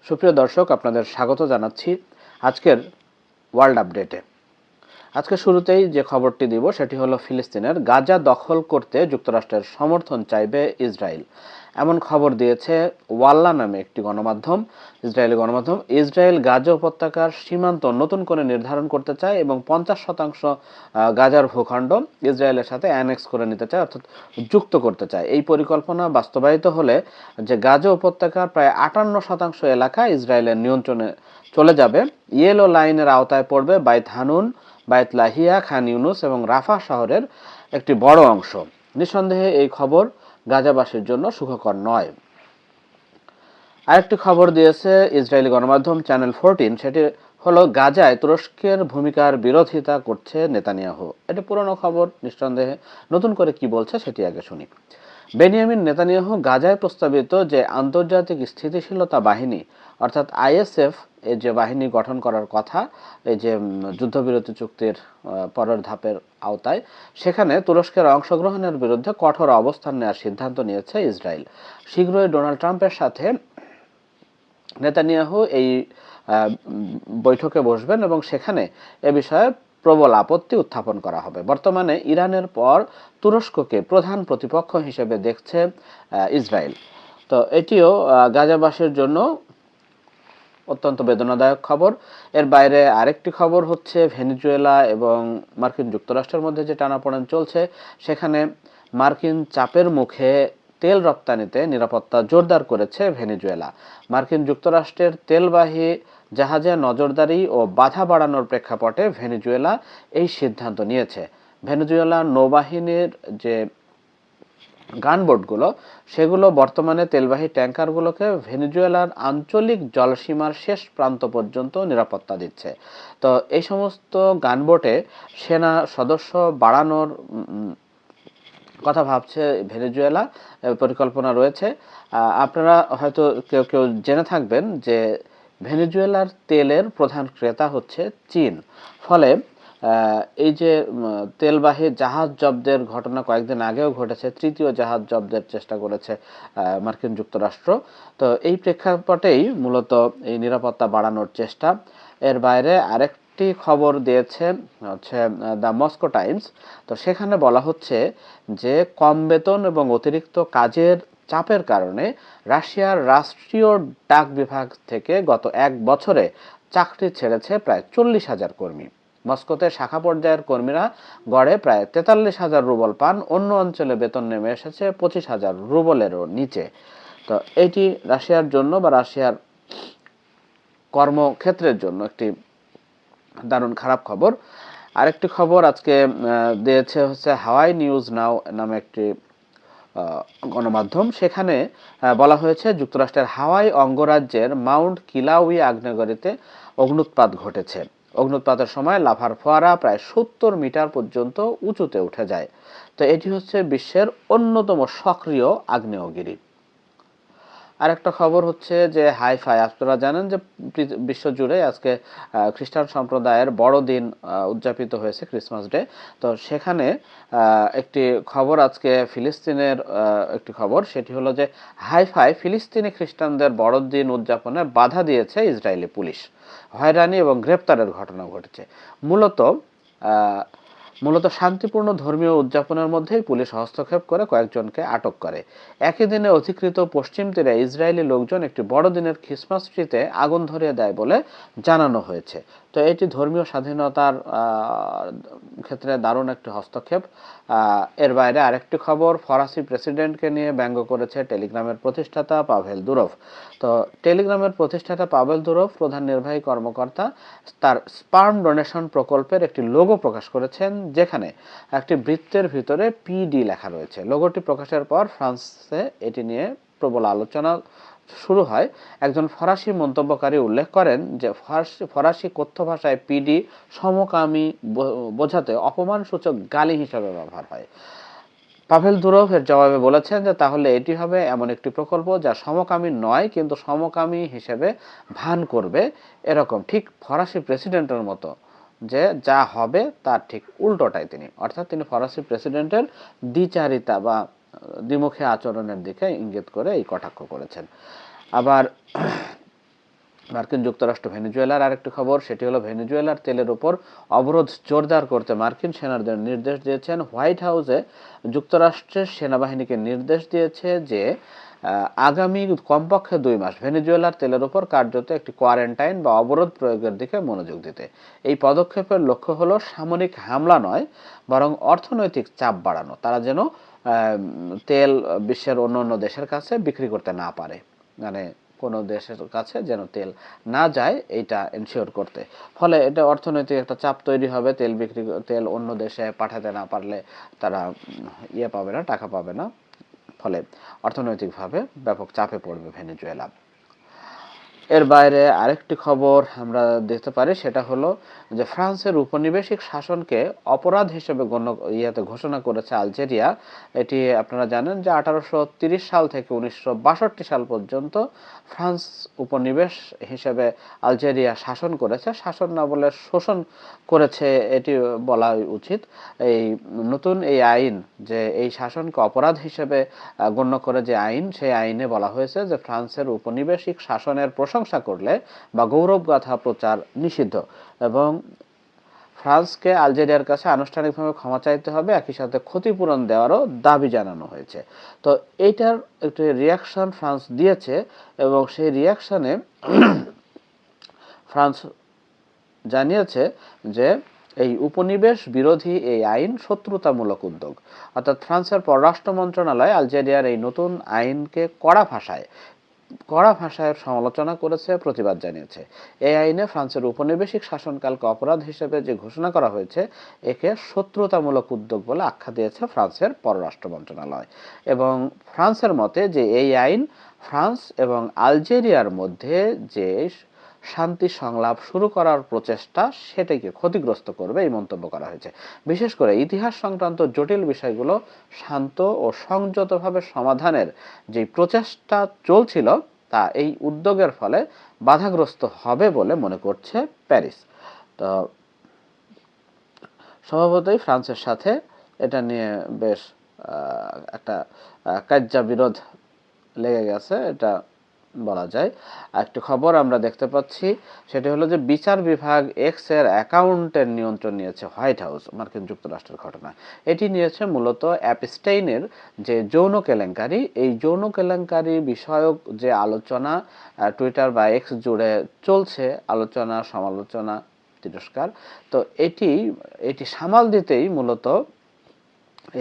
সুপ্রিয় দর্শক, আপনাদের স্বাগত জানাচ্ছি আজকের ওয়ার্ল্ড আপডেটে। আজকে শুরুতেই যে খবরটি দিব সেটি হলো ফিলিস্তিনের গাজা দখল করতে যুক্তরাষ্ট্রের সমর্থন চাইবে ইসরায়েল। এমন খবর দিয়েছে ওয়াল্লা নামে একটি গণমাধ্যম, ইসরায়েলি গণমাধ্যম। ইসরায়েল গাজা উপত্যকার সীমান্ত নতুন করে নির্ধারণ করতে চায় এবং 50% গাজার ভূখণ্ড ইসরায়েলের সাথে অ্যানেক্স করে নিতে চায়, অর্থাৎ যুক্ত করতে চায়। এই পরিকল্পনা বাস্তবায়িত হলে যে গাজা উপত্যকার প্রায় 58% এলাকা ইসরায়েলের নিয়ন্ত্রণে চলে যাবে। ইয়েলো লাইনের আওতায় পড়বে বাইত হানুন, বাইত লাহিয়া, খান ইউনুস এবং রাফা শহরের একটি বড় অংশ। নিঃসন্দেহে এই খবর গাজাবাসীর জন্য সুখকর নয়। আরেকটি খবর দিয়েছে ইসরায়েলি গণমাধ্যম চ্যানেল 14, সেটি হলো গাজায় তুরস্কের ভূমিকার বিরোধিতা করছে নেতানিয়াহু। এটা পুরনো খবর, নিঃসন্দেহে। নতুন করে কি বলছে সেটি আগে শুনি। বেনিয়ামিন নেতানিয়াহু গাজায় প্রস্তাবিত যে আন্তর্জাতিক স্থিতিশীলতা বাহিনী অর্থাৎ আইএসএফ এই যে বাহিনী গঠন করার কথা, এই যে যুদ্ধবিরতি চুক্তির পরের ধাপের আওতায়, সেখানে তুরস্কের অংশগ্রহণের বিরুদ্ধে কঠোর অবস্থান নেওয়ার সিদ্ধান্ত নিয়েছে ইসরায়েল। শীঘ্রই ডোনাল্ড ট্রাম্পের সাথে নেতানিয়াহু এই বৈঠকে বসবেন এবং সেখানে এ বিষয়ে প্রবল আপত্তি উত্থাপন করা হবে। বর্তমানে ইরানের পর তুরস্ককে প্রধান প্রতিপক্ষ হিসেবে দেখছে ইসরায়েল। তো এটিও গাজাবাসীর জন্য অত্যন্ত বেদনাদায়ক খবর। এর বাইরে আরেকটি খবর হচ্ছে ভেনেজুয়েলা এবং মার্কিন যুক্তরাষ্ট্রের মধ্যে যে টানাপোড়েন চলছে, সেখানে মার্কিন চাপের মুখে তেল রপ্তানিতে নিরাপত্তা জোরদার করেছে ভেনেজুয়েলা। মার্কিন যুক্তরাষ্ট্রের তেলবাহী জাহাজে নজরদারি ও বাধা বাড়ানোর প্রেক্ষাপটে ভেনেজুয়েলা এই সিদ্ধান্ত নিয়েছে। ভেনেজুয়েলার নৌবাহিনীর যে গানবোটগুলো, সেগুলো বর্তমানে তেলবাহী ট্যাঙ্কারগুলোকে ভেনেজুয়েলার আঞ্চলিক জলসীমার শেষ প্রান্ত পর্যন্ত নিরাপত্তা দিচ্ছে। তো এই সমস্ত গানবোটে সেনা সদস্য বাড়ানোর কথা ভাবছে ভেনেজুয়েলা, পরিকল্পনা রয়েছে। আপনারা হয়তো কেউ কেউ জেনে থাকবেন যে ভেনেজুয়েলার তেলের প্রধান ক্রেতা হচ্ছে চীন। ফলে এই যে তেলবাহী জাহাজ জব্দের ঘটনা কয়েকদিন আগেও ঘটেছে, তৃতীয় জাহাজ জব্দের চেষ্টা করেছে মার্কিন যুক্তরাষ্ট্র। তো এই প্রেক্ষাপটেই মূলত এই নিরাপত্তা বাড়ানোর চেষ্টা। এর বাইরে আরেকটি খবর দিয়েছে হচ্ছে দ্য মস্কো টাইমস। তো সেখানে বলা হচ্ছে যে কম বেতন এবং অতিরিক্ত কাজের চাপের কারণে রাশিয়ার রাষ্ট্রীয় ডাক বিভাগ থেকে গত 1 বছরে চাকরি ছেড়েছে প্রায় 40,000 কর্মী। মস্কোতে শাখা পর্যায়ের কর্মীরা গড়ে প্রায় 43,000 রুবল পান। অন্য অঞ্চলে বেতন নেমে এসেছে 25,000 রুবলেরও নিচে। তো এটি রাশিয়ার জন্য বা রাশিয়ার কর্মক্ষেত্রের জন্য একটি দারুণ খারাপ খবর। আরেকটি খবর আজকে দিয়েছে হচ্ছে হাওয়াই নিউজ নাও নামে একটি গণমাধ্যম। সেখানে বলা হয়েছে যুক্তরাষ্ট্রের হাওয়াই অঙ্গরাজ্যের মাউন্ট কিলাউই আগ্নেয়গিরিতে অগ্ন্যুৎপাত ঘটেছে। অগ্ন্যুৎপাতের সময় লাভার ফোয়ারা প্রায় 70 মিটার পর্যন্ত উঁচুতে উঠে যায়। তো এটি হচ্ছে বিশ্বের অন্যতম সক্রিয় আগ্নেয়গিরি। আরেকটা খবর হচ্ছে যে হাইফাই, আপনারা জানেন যে বিশ্বজুড়ে আজকে খ্রিস্টান সম্প্রদায়ের বড়দিন উদযাপিত হয়েছে, ক্রিসমাস ডে। তো সেখানে একটি খবর আজকে ফিলিস্তিনের একটি খবর, সেটি হলো যে হাইফাই ফিলিস্তিনি খ্রিস্টানদের বড়দিন উদযাপনে বাধা দিয়েছে ইসরায়েলি পুলিশ। হয়রানি এবং গ্রেপ্তারের ঘটনা ঘটেছে। মূলত শান্তিপূর্ণ ধর্মীয় উদযাপনের মধ্যেই পুলিশ হস্তক্ষেপ করে কয়েকজনকে আটক করে। একই দিনে অধিকৃত পশ্চিম তীরে ইসরায়েলি লোকজন একটি বড়দিনের ক্রিসমাস ট্রিতে আগুন ধরিয়ে দেয় বলে জানানো হয়েছে। তো এটি ধর্মীয় স্বাধীনতার ক্ষেত্রে দারুণ একটি হস্তক্ষেপ। এর বাইরে আরেকটি খবর, ফরাসি প্রেসিডেন্টকে নিয়ে ব্যঙ্গ করেছে টেলিগ্রামের প্রতিষ্ঠাতা পাভেল দুরভ। তো টেলিগ্রামের প্রতিষ্ঠাতা পাভেল দুরভ প্রধান নির্বাহী কর্মকর্তা তার স্পার্ম ডোনেশন প্রকল্পের একটি লোগো প্রকাশ করেছেন, যেখানে একটি বৃত্তের ভিতরে পিডি লেখা রয়েছে। লোগোটি প্রকাশের পর ফ্রান্সে এটি নিয়ে প্রবল আলোচনা শুরু হয়। একজন ফরাসি মন্তব্যকারী উল্লেখ করেন যে ফরাসি কথ্য ভাষায় পিডি সমকামী বোঝাতে অপমানসূচক গালি হিসাবে ব্যবহার হয়। পাভেল দুরভ এর জবাবে বলেছেন যে তাহলে এটি হবে এমন একটি প্রকল্প যা সমকামী নয় কিন্তু সমকামী হিসেবে ভান করবে, এরকম ঠিক ফরাসি প্রেসিডেন্টের মতো, যে যা হবে তার ঠিক উল্টোটাই তিনি, অর্থাৎ তিনি ফরাসি প্রেসিডেন্টের দ্বিচারিতা বা দ্বিমুখী আচরণের দিকে ইঙ্গিত করে এই কটাক্ষ করেছেন। আবার মার্কিন যুক্তরাষ্ট্র ভেনেজুয়েলার আরেকটি খবর, সেটি হলো ভেনেজুয়েলার তেলের উপর অবরোধ জোরদার করতে মার্কিন সেনাদের নির্দেশ দিয়েছেন। হোয়াইট হাউসে যুক্তরাষ্ট্রের সেনাবাহিনীকে নির্দেশ দিয়েছে যে আগামী কমপক্ষে 2 মাস ভেনেজুয়েলার তেলের উপর কার্যত একটি কোয়ারেন্টাইন বা অবরোধ প্রয়োগের দিকে মনোযোগ দিতে। এই পদক্ষেপের লক্ষ্য হলো সামরিক হামলা নয়, বরং অর্থনৈতিক চাপ বাড়ানো। তারা যেন তেল বিশ্বের অন্য দেশের কাছে বিক্রি করতে না পারে, মানে কোনো দেশের কাছে যেন তেল না যায় এইটা এনশিওর করতে। ফলে এটা অর্থনৈতিক একটা চাপ তৈরি হবে, তেল অন্য দেশে পাঠাতে না পারলে তারা পাবে না, টাকা পাবে না, ফলে অর্থনৈতিকভাবে ব্যাপক চাপে পড়বে ভেনেজুয়েলা। এর বাইরে আরেকটি খবর আমরা দেখতে পারি, সেটা হলো যে ফ্রান্সের উপনিবেশিক শাসনকে অপরাধ হিসেবে ঘোষণা করেছে আলজেরিয়া। এটি আপনারা জানেন যে 1830 সাল থেকে 1962 সাল পর্যন্ত ফ্রান্স উপনিবেশ হিসেবে আলজেরিয়া শাসন করেছে, শাসন না বলে শোষণ করেছে এটি বলা উচিত। এই নতুন এই আইন, যে এই শাসনকে অপরাধ হিসেবে গণ্য করে যে আইন, সেই আইনে বলা হয়েছে যে ফ্রান্সের উপনিবেশিক শাসনের প্রশংসা করলে বা গৌরবগাথা প্রচার নিষিদ্ধ, এবং ফ্রান্সকে আলজেরিয়ার কাছে আনুষ্ঠানিকভাবে ক্ষমা চাইতে হবে, একই সাথে ক্ষতিপূরণ দেওয়ারও দাবি জানানো হয়েছে। তো এইটার একটি রিয়াকশন ফ্রান্স দিয়েছে, এবং সেই রিয়াকশনে ফ্রান্স জানিয়েছে যে এই উপনিবেশ বিরোধী এই আইন শত্রুতামূলক উদ্যোগ। অর্থাৎ ফ্রান্সের পররাষ্ট্র মন্ত্রণালয় আলজেরিয়ার এই নতুন আইনকে কড়া ভাষায় সমালোচনা করেছে, প্রতিবাদ জানিয়েছে। এই আইনে ফ্রান্সের উপনিবেশিক শাসনকালকে অপরাধ হিসেবে যে ঘোষণা করা হয়েছে, একে শত্রুতামূলক উদ্যোগ বলে আখ্যা দিয়েছে ফ্রান্সের পররাষ্ট্র মন্ত্রণালয়। এবং ফ্রান্সের মতে যে এই আইন ফ্রান্স এবং আলজেরিয়ার মধ্যে যে শান্তি সংলাপ শুরু করার প্রচেষ্টা, সেটাকে ক্ষতিগ্রস্ত করবে, এই মন্তব্য করা হয়েছে। বিশেষ করে ইতিহাস সংক্রান্ত জটিল বিষয়গুলো শান্ত ও সংযতভাবে সমাধানের যে প্রচেষ্টা চলছিল, তা এই উদ্যোগের ফলে বাধাগ্রস্ত হবে বলে মনে করছে প্যারিস। তো স্বভাবতই ফ্রান্সের সাথে এটা নিয়ে বেশ একটা কার্যবিরোধ লেগে গেছে, এটা বলা যায়। একটি খবর আমরা দেখতে পাচ্ছি, সেটি হলো যে বিচার বিভাগ এক্স এর অ্যাকাউন্টের নিয়ন্ত্রণ নিয়েছে হোয়াইট হাউস, মার্কিন যুক্তরাষ্ট্রের ঘটনা। এটি নিয়েছে মূলত অ্যাপস্টেইনের যে যৌন কেলেঙ্কারি, এই যৌন কেলেঙ্কারি বিষয়ক যে আলোচনা টুইটার বা এক্স জুড়ে চলছে, আলোচনা, সমালোচনা, তিরস্কার। তো এটি সামাল দিতেই মূলত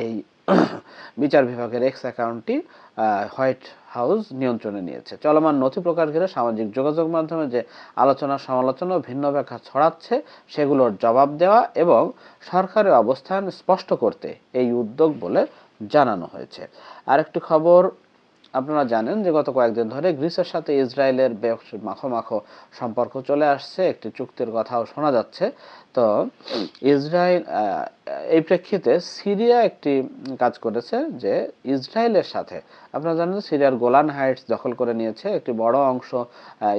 এই বিচার বিভাগের এক্স অ্যাকাউন্টটি হোয়াইট হাউস নিয়ন্ত্রণে নিয়েছে। চলমান নথি প্রকাশ ঘিরে সামাজিক যোগাযোগ মাধ্যমে যে আলোচনা, সমালোচনা ও ভিন্ন ব্যাখ্যা ছড়াচ্ছে, সেগুলোর জবাব দেওয়া এবং সরকারের অবস্থান স্পষ্ট করতে এই উদ্যোগ বলে জানানো হয়েছে। আরেকটি খবর, আপনারা জানেন যে গত কয়েকদিন ধরে গ্রিসের সাথে ইসরায়েলের বেশ মাখো সম্পর্ক চলে আসছে, একটি চুক্তির কথাও শোনা যাচ্ছে। তো ইসরায়েল এই প্রেক্ষিতে সিরিয়া একটি কাজ করেছে, যে ইসরায়েলের সাথে, আপনারা জানেন সিরিয়ার গোলান হাইটস দখল করে নিয়েছে, একটি বড় অংশ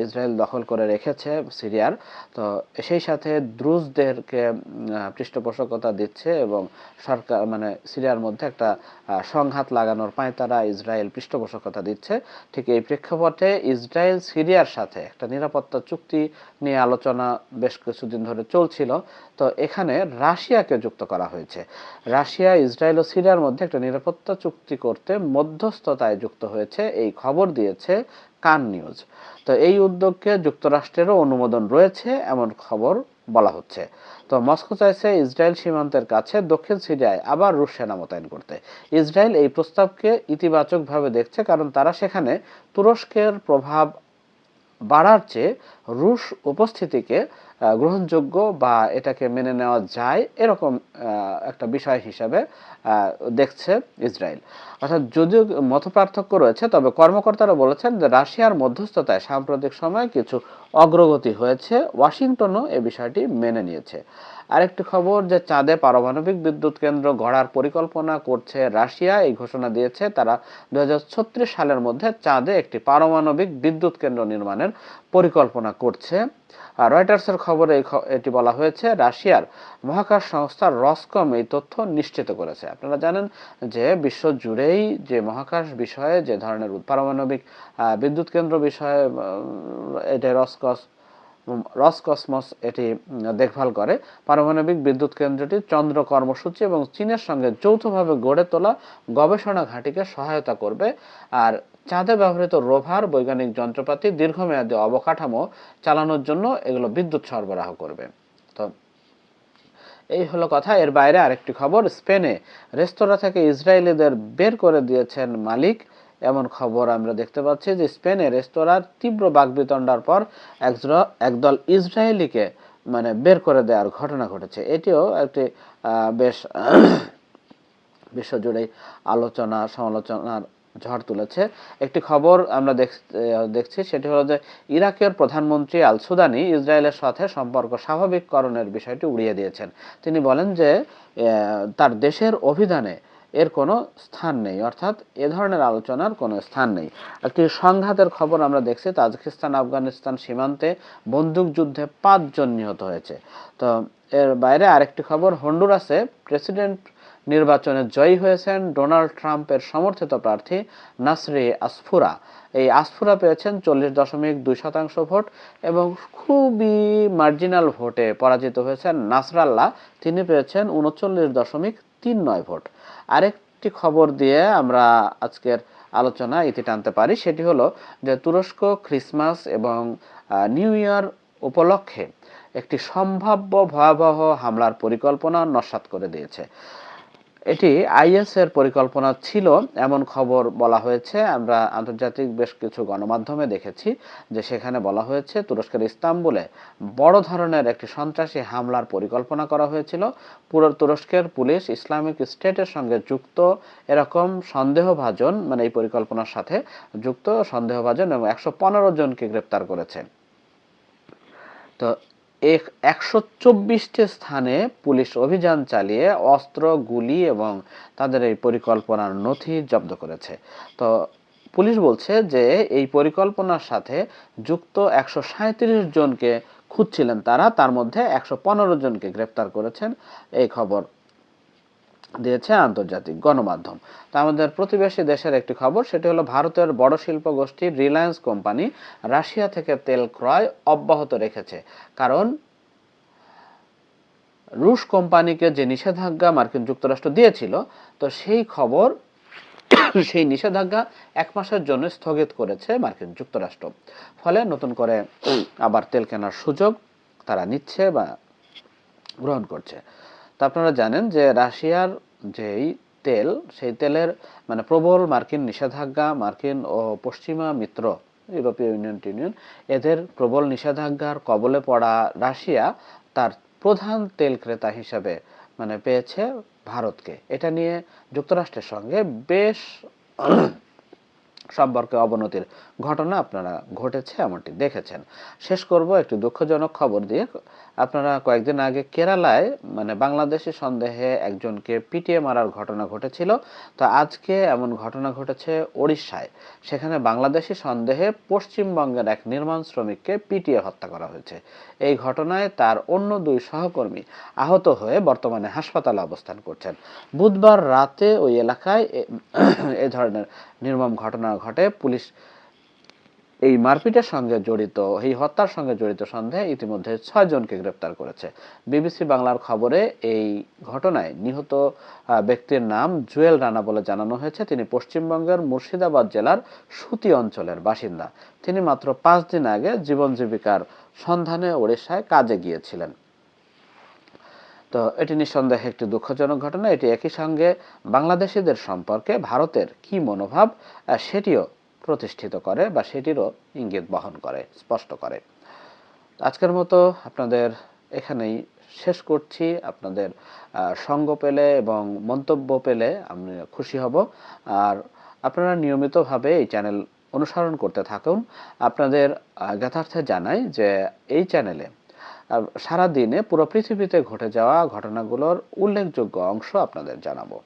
ইসরায়েল দখল করে রেখেছে সিরিয়ার। তো সেই সাথে দ্রুজদেরকে পৃষ্ঠপোষকতা দিচ্ছে, এবং সরকার মানে সিরিয়ার মধ্যে একটা সংঘাত লাগানোর পাঁয়তারা ইসরায়েল পৃষ্ঠপোষকতা দিচ্ছে। ঠিক এই প্রেক্ষাপটে ইসরায়েল সিরিয়ার সাথে একটা নিরাপত্তা চুক্তি নিয়ে আলোচনা বেশ কিছুদিন ধরে চলছিল। তো এখানে রাশিয়াকে যুক্ত করা হয়েছে। রাশিয়া, ইসরায়েল ও সিরিয়ার মধ্যে একটা নিরাপত্তা চুক্তি করতে মধ্যস্থতায় যুক্ত হয়েছে, এই খবর দিয়েছে কান নিউজ। তো এই উদ্যোগকে যুক্তরাষ্ট্রেরও অনুমোদন রয়েছে এমন খবর বলা হচ্ছে। তো মস্কো চাইছে ইসরায়েল সীমান্তের কাছে দক্ষিণ সিরিয়ায় আবার রুশ সেনা মোতায়েন করতে। ইসরায়েল এই প্রস্তাবকে ইতিবাচকভাবে দেখছে, কারণ তারা সেখানে তুরস্কের প্রভাব বাড়ার চেয়ে রুশ উপস্থিতিকে গ্রহণযোগ্য বা এটাকে মেনে নেওয়া যায় এরকম একটা বিষয় হিসাবে দেখছে ইসরায়েল। অর্থাৎ যদিও মতপার্থক্য রয়েছে, তবে কর্মকর্তারা বলেছেন যে রাশিয়ার মধ্যস্থতায় সাম্প্রতিক সময়ে কিছু অগ্রগতি হয়েছে, ওয়াশিংটনও এ বিষয়টি মেনে নিয়েছে। আরেকটি খবর যে চাঁদে পারমাণবিক বিদ্যুৎ কেন্দ্র গড়ার পরিকল্পনা করছে রাশিয়া। এই ঘোষণা দিয়েছে তারা 2036 সালের মধ্যে চাঁদে একটি পারমাণবিক বিদ্যুৎ কেন্দ্র নির্মাণের পরিকল্পনা করছে। রয়টার্সের খবরে এটি বলা হয়েছে। রাশিয়ার মহাকাশ সংস্থা রসকম এই তথ্য নিশ্চিত করেছে। আপনারা জানেন যে বিশ্ব জুড়েই যে মহাকাশ বিষয়ে যে ধরনের পারমাণবিক বিদ্যুৎ কেন্দ্র বিষয়ে এটা রসকসমস এটি দেখভাল করে। পারমাণবিক বিদ্যুৎ কেন্দ্রটি চন্দ্র কর্মসূচি এবং চীনের সঙ্গে যৌথভাবে গড়ে তোলা গবেষণা ঘাঁটিকে সহায়তা করবে। আর চাঁদে ব্যবহৃত রোভার, বৈজ্ঞানিক যন্ত্রপাতি, দীর্ঘমেয়াদী অবকাঠামো চালানোর জন্য এগুলো বিদ্যুৎ সরবরাহ করবে। তো এই হলো কথা। এর বাইরে আরেকটি খবর, স্পেনে রেস্তোরাঁ থেকে ইসরায়েলিদের বের করে দিয়েছেন মালিক। এমন খবর আমরা দেখতে পাচ্ছি যে স্পেনে রেস্তোরাঁর তীব্র বাকবিতণ্ডার পর একদল ইসরায়েলিকে বের করে দেওয়ার ঘটনা ঘটেছে। এটিও একটি বেশ বিশ্বজুড়ে আলোচনা সমালোচনার ঝড় তুলেছে। একটি খবর আমরা দেখছি, সেটি হলো যে ইরাকের প্রধানমন্ত্রী আল সুদানি ইসরায়েলের সাথে সম্পর্ক স্বাভাবিককরণের বিষয়টি উড়িয়ে দিয়েছেন। তিনি বলেন যে তার দেশের অভিধানে এর কোনো স্থান নেই, অর্থাৎ এ ধরনের আলোচনার কোনো স্থান নেই। একটি সংঘাতের খবর আমরা দেখছি, তাজিকিস্তান আফগানিস্তান সীমান্তে বন্দুকযুদ্ধে 5 জন নিহত হয়েছে। তো এর বাইরে আরেকটি খবর, হন্ডুরাসে প্রেসিডেন্ট নির্বাচনে জয়ী হয়েছেন ডোনাল্ড ট্রাম্পের সমর্থিত প্রার্থী নাসরি আসফুরা। এই আসফুরা পেয়েছেন 40.2% ভোট এবং খুবই মার্জিনাল ভোটে পরাজিত হয়েছেন নাসরাল্লাহ। তিনি পেয়েছেন 39.39 ভোট। আরেকটি খবর দিয়ে আমরা আজকের আলোচনা ইতি টানতে পারি, সেটি হলো যে তুরস্ক ক্রিসমাস এবং নিউ ইয়ার উপলক্ষে একটি সম্ভাব্য ভয়াবহ হামলার পরিকল্পনা নস্যাৎ করে দিয়েছে। এটি আইএস এর পরিকল্পনা ছিল এমন খবর বলা হয়েছে। আমরা আন্তর্জাতিক বেশ কিছু গণমাধ্যমে দেখেছি যে সেখানে বলা হয়েছে তুরস্কের ইস্তাম্বুলে বড় ধরনের একটি সন্ত্রাসী হামলার পরিকল্পনা করা হয়েছিল। পুরো তুরস্কের পুলিশ ইসলামিক স্টেটের সঙ্গে যুক্ত এরকম সন্দেহভাজন, এই পরিকল্পনার সাথে যুক্ত সন্দেহভাজন এবং 115 জনকে গ্রেপ্তার করেছে। তো 124টি স্থানে পুলিশ অভিযান চালিয়ে অস্ত্র, গুলি এবং তাদের এই পরিকল্পনার নথি জব্দ করেছে। তো পুলিশ বলছে যে এই পরিকল্পনার সাথে যুক্ত 137 জনকে খুঁজছিলেন তারা, তার মধ্যে 115 জনকে গ্রেপ্তার করেছেন। এই খবর দিয়েছে আন্তর্জাতিক গণমাধ্যম। তা আমাদের প্রতিবেশী দেশের একটি খবর, সেটি হলো ভারতের বড় শিল্প গোষ্ঠী রিলায়েন্স কোম্পানি রাশিয়া থেকে তেল ক্রয় অব্যাহত রেখেছে। কারণ রুশ কোম্পানিকে যে নিষেধাজ্ঞা মার্কিন যুক্তরাষ্ট্র দিয়েছিল, তো সেই নিষেধাজ্ঞা 1 মাসের জন্য স্থগিত করেছে মার্কিন যুক্তরাষ্ট্র। ফলে নতুন করে আবার তেল কেনার সুযোগ তারা নিচ্ছে বা গ্রহণ করছে। তো আপনারা জানেন যে রাশিয়ার যেই তেল, সেই তেলের প্রবল মার্কিন নিষেধাজ্ঞা, মার্কিন ও পশ্চিমা মিত্র ইউরোপীয় ইউনিয়ন এদের প্রবল নিষেধাজ্ঞার কবলে পড়া রাশিয়া তার প্রধান তেল ক্রেতা হিসেবে পেয়েছে ভারতকে। এটা নিয়ে যুক্তরাষ্ট্রের সঙ্গে বেশ সম্পর্কে অবনতির ঘটনা আপনারা ঘটেছে এমনটি দেখেছেন। শেষ করব একটি দুঃখজনক খবর দিয়ে। আপনারা কয়েকদিন আগে কেরালায় বাংলাদেশি সন্দেহে একজনকে পিটিয়ে মারার ঘটনা ঘটেছিল। তো আজকে এমন ঘটনা ঘটেছে ওড়িশায়। সেখানে বাংলাদেশি সন্দেহে পশ্চিমবঙ্গের এক নির্মাণ শ্রমিককে পিটিয়ে হত্যা করা হয়েছে। এই ঘটনায় তার অন্য 2 সহকর্মী আহত হয়ে বর্তমানে হাসপাতালে অবস্থান করছেন। বুধবার রাতে ওই এলাকায় এ ধরনের নির্মম ঘটনা ঘটে। পুলিশ এই মারপিটের সঙ্গে জড়িত, এই হত্যার সঙ্গে জড়িত সন্দেহে ইতিমধ্যে 6 জনকে গ্রেপ্তার করেছে। বিবিসি বাংলার খবরে এই ঘটনায় নিহত ব্যক্তির নাম জুয়েল রানা বলে জানানো হয়েছে। তিনি পশ্চিমবঙ্গের মুর্শিদাবাদ জেলার সুতি অঞ্চলের বাসিন্দা। তিনি মাত্র 5 দিন আগে জীবন জীবিকার সন্ধানে ওড়িশায় কাজে গিয়েছিলেন। তো এটি নিঃসন্দেহে একটি দুঃখজনক ঘটনা। এটি একই সঙ্গে বাংলাদেশিদের সম্পর্কে ভারতের কি মনোভাব সেটিও প্রতিষ্ঠিত করে বা সেটিরও ইঙ্গিত বহন করে, স্পষ্ট করে। আজকের মতো আপনাদের এখানেই শেষ করছি। আপনাদের সঙ্গ পেলে এবং মন্তব্য পেলে আমি খুশি হব। আর আপনারা নিয়মিতভাবে এই চ্যানেল অনুসরণ করতে থাকুন। আপনাদের জ্ঞাতার্থে জানাই যে এই চ্যানেলে সারাদিনে পুরো পৃথিবীতে ঘটে যাওয়া ঘটনাগুলোর উল্লেখযোগ্য অংশ আপনাদের জানাবো।